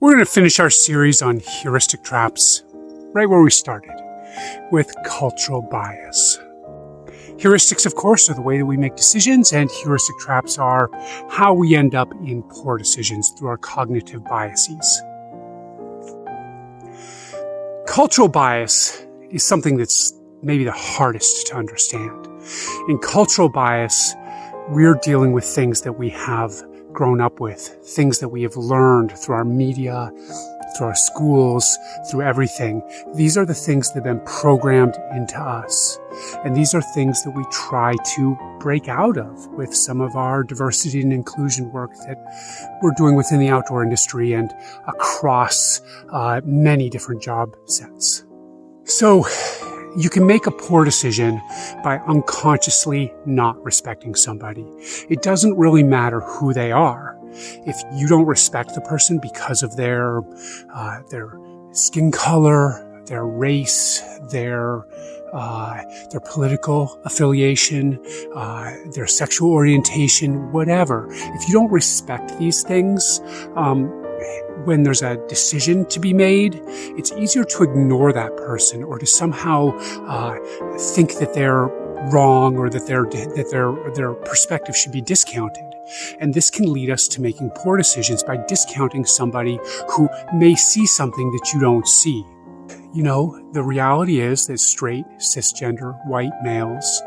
We're going to finish our series on heuristic traps right where we started, with cultural bias. Heuristics, of course, are the way that we make decisions, and heuristic traps are how we end up in poor decisions through our cognitive biases. Cultural bias is something that's maybe the hardest to understand. In cultural bias, we're dealing with things that we have grown up with, things that we have learned through our media, through our schools, through everything. These are the things that have been programmed into us. And these are things that we try to break out of with some of our diversity and inclusion work that we're doing within the outdoor industry and across many different job sets. So you can make a poor decision by unconsciously not respecting somebody. It doesn't really matter who they are. If you don't respect the person because of their skin color, their race, their political affiliation, their sexual orientation, whatever, if you don't respect these things, when there's a decision to be made, it's easier to ignore that person or to somehow think that they're wrong or that their perspective should be discounted. And this can lead us to making poor decisions by discounting somebody who may see something that you don't see. You know, the reality is that straight, cisgender, white males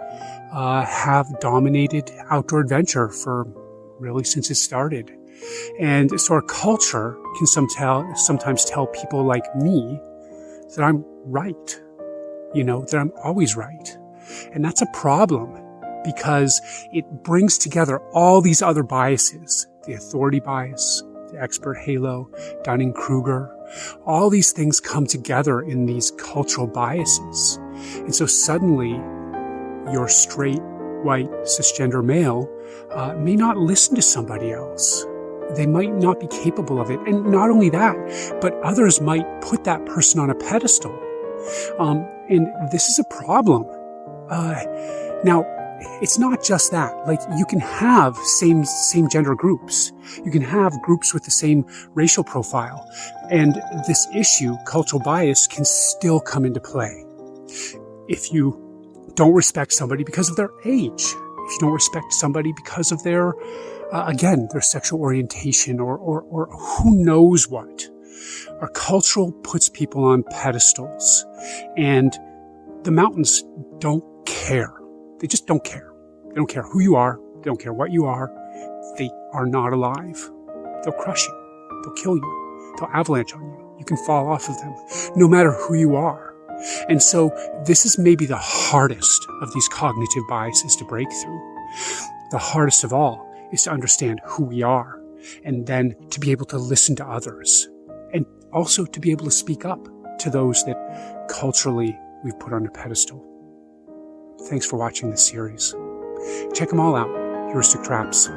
have dominated outdoor adventure for really since it started. And so our culture can sometimes tell people like me that I'm right, that I'm always right. And that's a problem because it brings together all these other biases, the authority bias, the expert halo, Dunning-Kruger. All these things come together in these cultural biases. And so suddenly your straight, white, cisgender male may not listen to somebody else. They might not be capable of it. And not only that, but others might put that person on a pedestal. And this is a problem. Now, it's not just that. Like, you can have same gender groups. You can have groups with the same racial profile. And this issue, cultural bias, can still come into play. If you don't respect somebody because of their age, if you don't respect somebody because of their their sexual orientation or who knows what. Our culture puts people on pedestals, and the mountains don't care. They just don't care. They don't care who you are. They don't care what you are. They are not alive. They'll crush you. They'll kill you. They'll avalanche on you. You can fall off of them, no matter who you are. And so this is maybe the hardest of these cognitive biases to break through. The hardest of all is to understand who we are, and then to be able to listen to others, and also to be able to speak up to those that culturally we've put on a pedestal. Thanks for watching this series. Check them all out, Heuristic Traps.